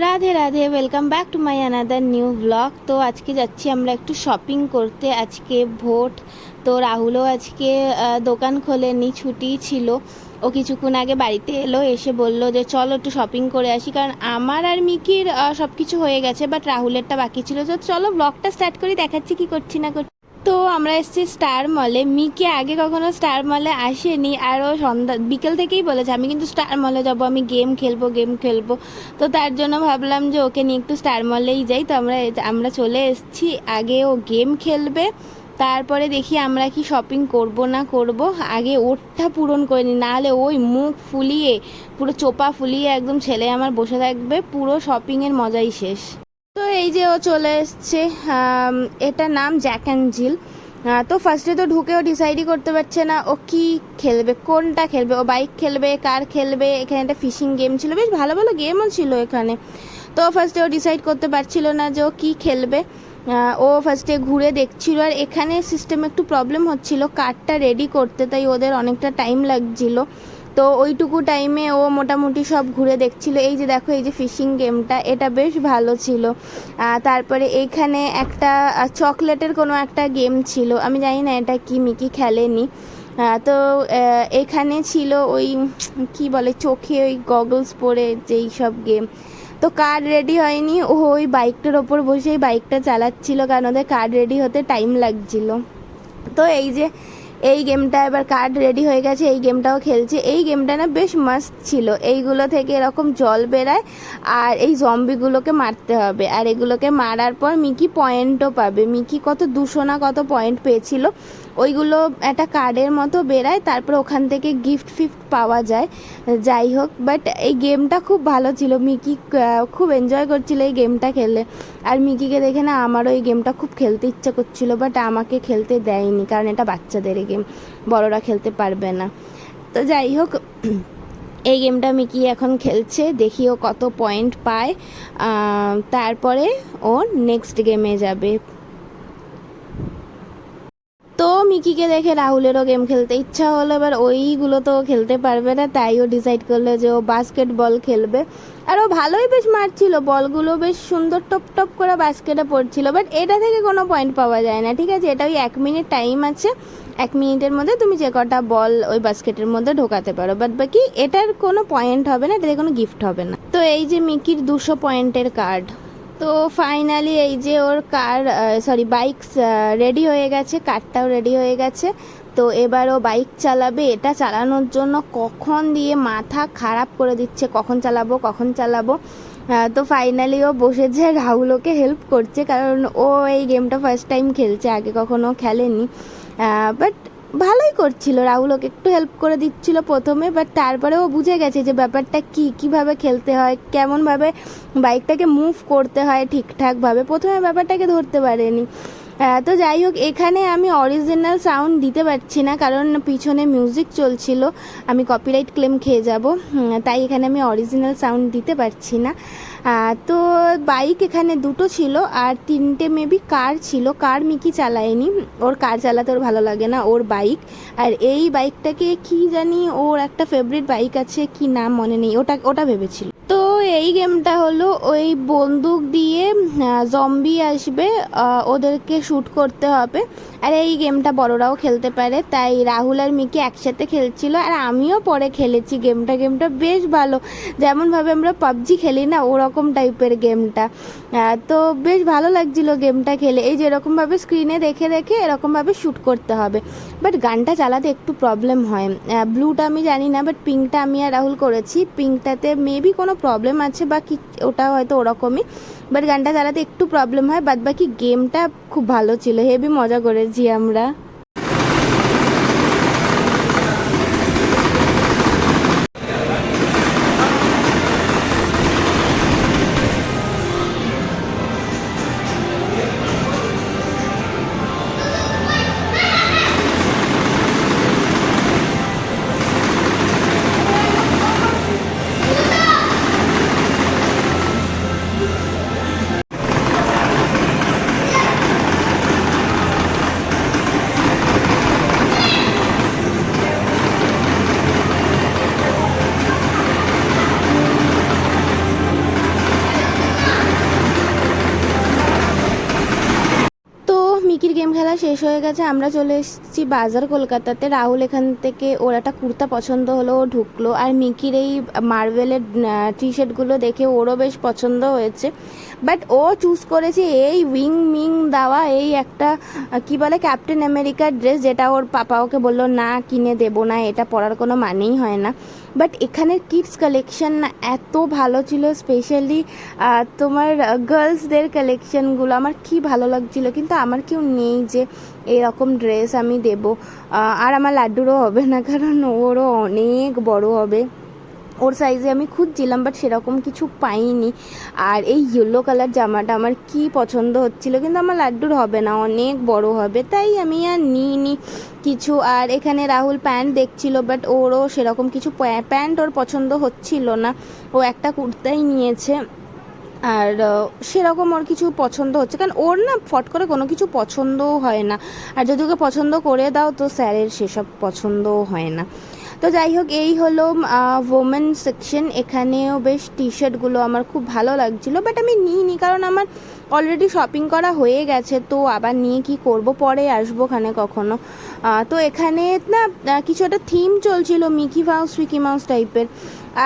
Radhe Radhe, welcome back to my another new blog. তো আজকে যাচ্ছি আমরা একটু শপিং করতে। আজকে ভোট, তো রাহুলও আজকে দোকান খোলেনি, ছুটি ছিল। ও কিছুক্ষণ আগে বাড়িতে এলো, এসে বললো যে চলো একটু শপিং করে আসি, কারণ আমার আর মিকির সব কিছু হয়ে গেছে, বাট রাহুলেরটা বাকি ছিল। তো চলো ব্লগটা স্টার্ট করি, দেখাচ্ছি কি করছি না করছি। তো আমরা এসেছি স্টার মলে। মিকি আগে কখনো স্টার মলে আসেনি, আর ও সন্ধ্যা বিকেল থেকেই বলেছে আমি কিন্তু স্টার মলে যাব, আমি গেম খেলবো। তো তার জন্য ভাবলাম যে ওকে নিয়ে একটু স্টার মলেই যাই। তো আমরা চলে এসেছি। আগে ও গেম খেলবে, তারপরে দেখি আমরা কি শপিং করব না করব। আগে ওরটা পূরণ করে নিই, নাহলে ওই মুখ ফুলিয়ে, পুরো চোপা ফুলিয়ে একদম ছেলে আমার বসে থাকবে, পুরো শপিংয়ের মজাই শেষ। তো এই যে ও চলে এসছে। এটার নাম জ্যাক অ্যান্ড জিল। তো ফার্স্টে তো ঢুকেও ডিসাইডই করতে পারছে না ও কি খেলবে, কোনটা খেলবে। ও বাইক খেলবে, কার খেলবে। এখানে একটা ফিশিং গেম ছিল, বেশ ভালো ভালো গেমও ছিল এখানে। তো ফার্স্টে ও ডিসাইড করতে পারছিল না যে ও কী খেলবে। ও ফার্স্টে ঘুরে দেখছিল, আর এখানে সিস্টেম একটু প্রবলেম হচ্ছিল কার্ডটা রেডি করতে, তাই ওদের অনেকটা টাইম লাগছিল। তো ওইটুকু টাইমে ও মোটামুটি সব ঘুরে দেখছিল। এই যে দেখো, এই যে ফিশিং গেমটা, এটা বেশ ভালো ছিল। তারপরে এইখানে একটা চকলেটের কোনো একটা গেম ছিল, আমি জানি না এটা কি, মিকি খেলেনি। তো এখানে ছিল ওই কি বলে, চোখে ওই গগলস পরে যেই সব গেম। তো কার্ড রেডি হয়নি, ও ওই বাইকটার ওপর বসেই বাইকটা চালাচ্ছিল, কারণ ওদের কার্ড রেডি হতে টাইম লাগছিল। তো এই যে এই গেমটা এবার কার্ড রেডি হয়ে গেছে, এই গেমটাও খেলছে। এই গেমটা না বেশ মাস্ত ছিল। এইগুলো থেকে এরকম জল বেরায়, আর এই জম্বিগুলোকে মারতে হবে, আর এগুলোকে মারার পর মিকি পয়েন্টও পাবে। মিকি কত 200 না কত পয়েন্ট পেয়েছিল। ওইগুলো একটা কার্ডের মতো বেরায়, তারপর ওখান থেকে গিফট ফিফট পাওয়া যায়। যাই হোক, বাট এই গেমটা খুব ভালো ছিল। মিকি খুব এনজয় করছিল এই গেমটা খেলে। আর মিকিকে দেখে না আমারও এই গেমটা খুব খেলতে ইচ্ছা করছিল, বাট আমাকে খেলতে দেয়নি, কারণ এটা বাচ্চাদের গেম, বড়রা খেলতে পারবে না। তো যাই হোক, এই গেমটা মিকি এখন খেলছে, দেখি ও কত পয়েন্ট পায়। তারপরে ও নেক্সট গেমে যাবে। তো মিকিকে দেখে রাহুলেরও গেম খেলতে ইচ্ছা হলো। এবার ওইগুলো তো খেলতে পারবে না, তাই ও ডিসাইড করলো যে ও বাস্কেটবল খেলবে। আর ও ভালোই বেশ মারছিল, বলগুলো বেশ সুন্দর টপ টপ করে বাস্কেটে পড়ছিল। বাট এটা থেকে কোনো পয়েন্ট পাওয়া যায় না, ঠিক আছে। এটা ওই 1 মিনিট টাইম আছে, 1 মিনিটের মধ্যে তুমি যে কটা বল ওই বাস্কেটের মধ্যে ঢোকাতে পারো, বাট বাকি এটার কোনো পয়েন্ট হবে না, এটাতে কোনো গিফট হবে না। তো এই যে মিকির 200 পয়েন্টের কার্ড। তো ফাইনালি এই যে ওর বাইক রেডি হয়ে গেছে, কারটাও রেডি হয়ে গেছে। তো এবার ও বাইক চালাবে। এটা চালানোর জন্য কখন দিয়ে মাথা খারাপ করে দিচ্ছে, কখন চালাবো। তো ফাইনালি ও বসেছে, রাহুল ওকে হেল্প করছে, কারণ ও এই গেমটা ফার্স্ট টাইম খেলছে, আগে কখনো খেলেনি। বাট ভালোই করছিল, রাহুল ওকে একটু হেল্প করে দিচ্ছিল প্রথমে, বাট তারপরে ও বুঝে গেছে যে ব্যাপারটা কীভাবে খেলতে হয়, কেমনভাবে বাইকটাকে মুভ করতে হয় ঠিকঠাকভাবে। প্রথমে ব্যাপারটাকে ধরতে পারেনি। তো যাই হোক, এখানে আমি অরিজিনাল সাউন্ড দিতে পারছি না, কারণ পিছনে মিউজিক চলছিল, আমি কপিরাইট ক্লেম খেয়ে যাব। তাই এখানে আমি অরিজিনাল সাউন্ড দিতে পারছি না। তো বাইক এখানে 2টো ছিল, আর 3টে মেবি কার ছিল। কার মিকি চালায়নি, ওর কার চালাতে ওর ভালো লাগে না, ওর বাইক। আর এই বাইকটাকে কি জানি, ওর একটা ফেভারিট বাইক আছে, কি নাম মনে নেই, ওটা ভেবেছিল। তো এই গেমটা হলো ওই বন্দুক দিয়ে জম্বি আসবে, ওদেরকে শ্যুট করতে হবে। আর এই গেমটা বড়রাও খেলতে পারে, তাই রাহুল আর মিকি একসাথে খেলছিল, আর আমিও পরে খেলেছি গেমটা বেশ ভালো। যেমনভাবে আমরা পাবজি খেলি না, ওরকম টাইপের গেমটা। তো বেশ ভালো লাগছিল গেমটা খেলে। এই যে এরকমভাবে স্ক্রিনে দেখে দেখে এরকমভাবে শ্যুট করতে হবে, বাট গানটা চালাতে একটু প্রবলেম হয়। ব্লুটা আমি জানি না, বাট পিঙ্কটা আমি আর রাহুল করেছি। পিঙ্কটাতে মেবি কোনো প্রবলেম আছে বা কি, ওটা হয়তো ওরকমই, বাট গানটা চালাতে একটু প্রবলেম হয়। বাদ বাকি গেমটা খুব ভালো ছিল, হেভি মজা করেছি আমরা। কেনাকাটা শেষ হয়ে গেছে, আমরা চলে এসেছি বাজার কলকাতাতে। রাহুল এখান থেকে ওর একটা কুর্তা পছন্দ হলো, ও ঢুকলো। আর মিকির এই মার্বেলের টি শার্টগুলো দেখে ওরও বেশ পছন্দ হয়েছে, বাট ও চুজ করেছে এই উইং মিং দেওয়া এই একটা কি বলে ক্যাপ্টেন আমেরিকার ড্রেস, যেটা ওর পাপা ওকে বললো না কিনে দেবো না, এটা পরার কোনো মানেই হয় না। বাট এখানের কিডস কালেকশন না এত ভালো ছিল, স্পেশালি তোমার গার্লসদের কালেকশনগুলো আমার কি ভালো লাগছিল। কিন্তু আমার কেউ নেই যে এরকম ড্রেস আমি দেবো, আর আমার লাড্ডুরও হবে না, কারণ ওরও অনেক বড় হবে। ওর সাইজে আমি খুঁজছিলাম, বাট সেরকম কিছু পাইনি। আর এই ইয়েলো কালার জামাটা আমার কি পছন্দ হচ্ছিল, কিন্তু আমার লাড্ডুর হবে না, অনেক বড় হবে, তাই আমি আর নিইনি কিছু। আর এখানে রাহুল প্যান্ট দেখছিল, বাট ওরও সেরকম কিছু প্যান্ট ওর পছন্দ হচ্ছিল না, ও একটা কুর্তাই নিয়েছে। আর সেরকম ওর কিছু পছন্দ হচ্ছে, কারণ ওর না ফট করে কোনো কিছু পছন্দও হয় না, আর যদি ওকে পছন্দ করে দাও তো স্যারের সেসব পছন্দও হয় না। তো যাই হোক, এই হলো ওমেন সেকশন। এখানেও বেশ টি শার্টগুলো আমার খুব ভালো লাগছিলো, বাট আমি নিইনি, কারণ আমার অলরেডি শপিং করা হয়ে গেছে, তো আবার নিয়ে কি করব, পরে আসবো ওখানে কখনো। তো এখানে না কিছু একটা থিম চলছিল মিকি মাউস উইকি মাউস টাইপের।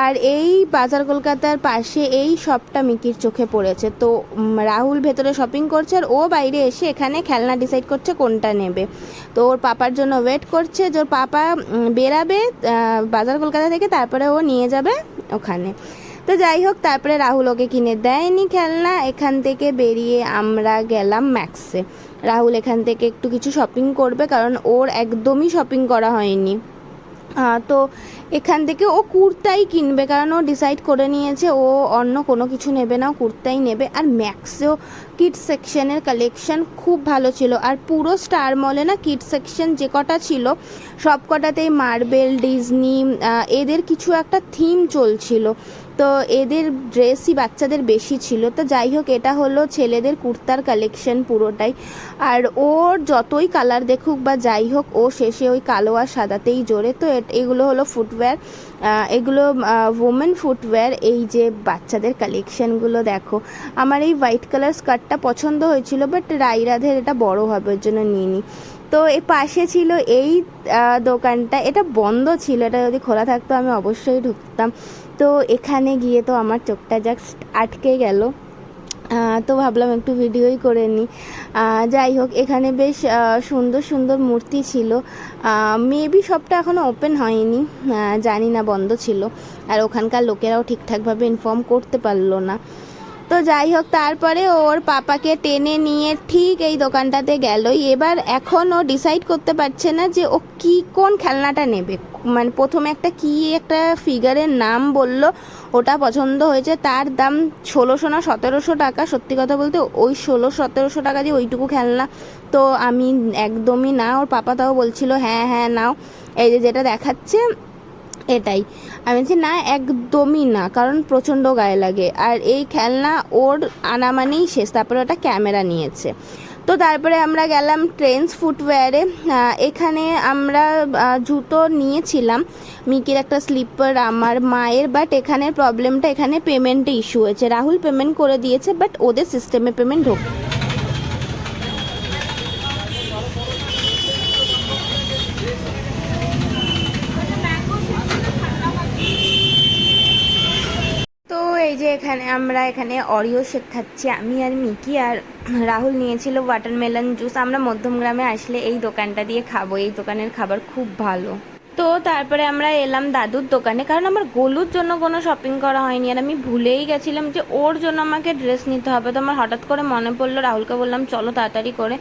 আর এই বাজার কলকাতার পাশে এই শপটা মিকির চোখে পড়েছে, তো রাহুল ভেতরে শপিং করছে আর ও বাইরে এসে এখানে খেলনা ডিসাইড করছে কোনটা নেবে। তো ওর পাপার জন্য ওয়েট করছে, যে ওর পাপা বেরাবে বাজার কলকাতা থেকে, তারপরে ও নিয়ে যাবে ওখানে। তো যাই হোক, তারপরে রাহুল ওকে কিনে দেয়নি খেলনা। এখান থেকে বেরিয়ে আমরা গেলাম ম্যাক্সে। রাহুল এখান থেকে একটু কিছু শপিং করবে, কারণ ওর একদমই শপিং করা হয়নি। তো এখান থেকে ও কুর্তাই কিনবে, কারণ ও ডিসাইড করে নিয়েছে ও অন্য কোনো কিছু নেবে না, ও কুর্তাই নেবে। আর ম্যাক্সেও কিডস সেকশনের কালেকশন খুব ভালো ছিল, আর পুরো স্টার মলে না কিডস সেকশন যে কটা ছিল সব কটাতেই মার্বেল, ডিজনি, এদের কিছু একটা থিম চলছিল, তো এদের ড্রেসই বাচ্চাদের বেশি ছিল। তো যাই হোক, এটা হলো ছেলেদের কুর্তার কালেকশন পুরোটাই। আর ওর যতই কালার দেখুক বা যাই হোক, ও শেষে ওই কালো আর সাদাতেই জোরে। তো এগুলো হলো ফুটওয়্যার, এগুলো ওমেন ফুটওয়্যার। এই যে বাচ্চাদের কালেকশানগুলো দেখো, আমার এই হোয়াইট কালার স্কার্টটা পছন্দ হয়েছিল, বাট রাইরাধের এটা বড় হবে ওর জন্য নিইনি। তো এই পাশে ছিল এই দোকানটা, এটা বন্ধ ছিল, এটা যদি খোলা থাকতো আমি অবশ্যই ঢুকতাম। তো এখানে গিয়ে তো আমার চোখটা জাস্ট আটকে গেল, তো ভাবলাম একটু ভিডিওই করে নিই। যাই হোক, এখানে বেশ সুন্দর সুন্দর মূর্তি ছিল। মেবি শপটা এখনও ওপেন হয়নি, জানি না, বন্ধ ছিল। আর ওখানকার লোকেরাও ঠিকঠাকভাবে ইনফর্ম করতে পারলো না। তো যাই হোক, তারপরে ওর পাপাকে টেনে নিয়ে ঠিক এই দোকানটাতে গেলই। এবার এখন ও ডিসাইড করতে পারছে না যে ও কোন খেলনাটা নেবে। মানে প্রথমে একটা ফিগারের নাম বলল, ওটা পছন্দ হয়েছে, তার দাম 1600 না 1700 টাকা। সত্যি কথা বলতে ওই 1600-1700 টাকা দিয়ে ওইটুকু খেলনা তো আমি একদমই না। ওর পাপা তাও বলছিল হ্যাঁ হ্যাঁ নাও, এই যেটা দেখাচ্ছে এটাই। আমি বলছি না, একদমই না, কারণ প্রচণ্ড গায়ে লাগে, আর এই খেলনা ওর আনা মানেই শেষ। তারপরে ওটা ক্যামেরা নিয়েছে। তো তারপরে আমরা গেলাম ট্রেন্ডস ফুটওয়্যারে। এখানে আমরা জুতো নিয়েছিলাম, মিকির একটা স্লিপার, আমার মায়ের। বাট এখানের প্রবলেমটা, এখানে পেমেন্টে ইস্যু হয়েছে। রাহুল পেমেন্ট করে দিয়েছে, বাট ওদের সিস্টেমে পেমেন্ট ঢোক। তো এই যে আমরা এখানে অরিও শেক খাচ্ছি, আমি আর মিকি। আর রাহুল নিয়েছিল ওয়াটারমেলন জুস। আমরা মধ্যমগ্রামে আসলে এই দোকানটা দিয়ে খাবো, এই দোকানের খাবার খুব ভালো। তো তারপরে আমরা এলাম দাদুর দোকানে, কারণ আমার গোলুর জন্য কোনো শপিং করা হয়নি, আর আমি ভুলেই গেছিলাম যে ওর জন্য আমাকে ড্রেস নিতে হবে। তো আমার হঠাৎ করে মনে পড়লো, রাহুলকে বললাম চলো তাড়াতাড়ি করে।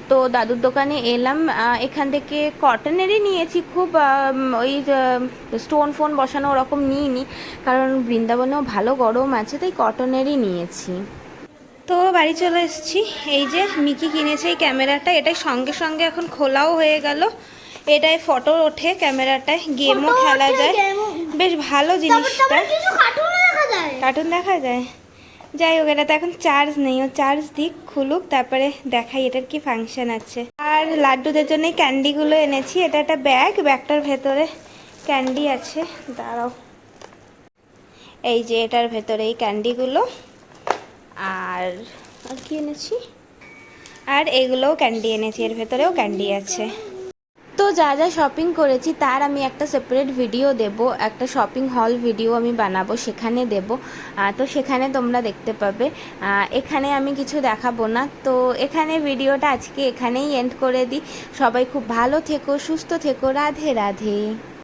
তো দাদুর দোকানে এলাম। এখান থেকে কটনেরই নিয়েছি, খুব ওই স্টোন ফোন বসানো ওরকম নিইনি, কারণ বৃন্দাবনেও ভালো গরম আছে, তাই কটনেরই নিয়েছি। তো বাড়ি চলে এসেছি। এই যে মিকি কিনেছে এই ক্যামেরাটা, এটাই সঙ্গে সঙ্গে এখন খোলাও হয়ে গেল। এটায় ফটো ওঠে, ক্যামেরাটায় গেমও খেলা যায়, বেশ ভালো জিনিসটা। কার্টুন দেখা যায়। যাই হোক, এটাতে এখন চার্জ নেই, ও চার্জ দিক, খুলুক, তারপরে দেখাই এটার কি ফাংশন আছে। আর লাড্ডুদের জন্য ক্যান্ডিগুলো এনেছি। এটা একটা ব্যাগটার ভেতরে ক্যান্ডি আছে, দাঁড়াও, এই যে এটার ভেতরে এই ক্যান্ডিগুলো। আর কি এনেছি, আর এগুলোও ক্যান্ডি এনেছি, এর ভেতরেও ক্যান্ডি আছে। তো যা যা শপিং করেছি তার আমি একটা সেপারেট ভিডিও দেব, একটা শপিং হল ভিডিও আমি বানাবো, সেখানে দেব। তো সেখানে তোমরা দেখতে পাবে, এখানে আমি কিছু দেখাবো না। তো এখানে ভিডিওটা আজকে এখানেই এন্ড করে দিই। সবাই খুব ভালো থেকো, সুস্থ থেকো, রাধে রাধে।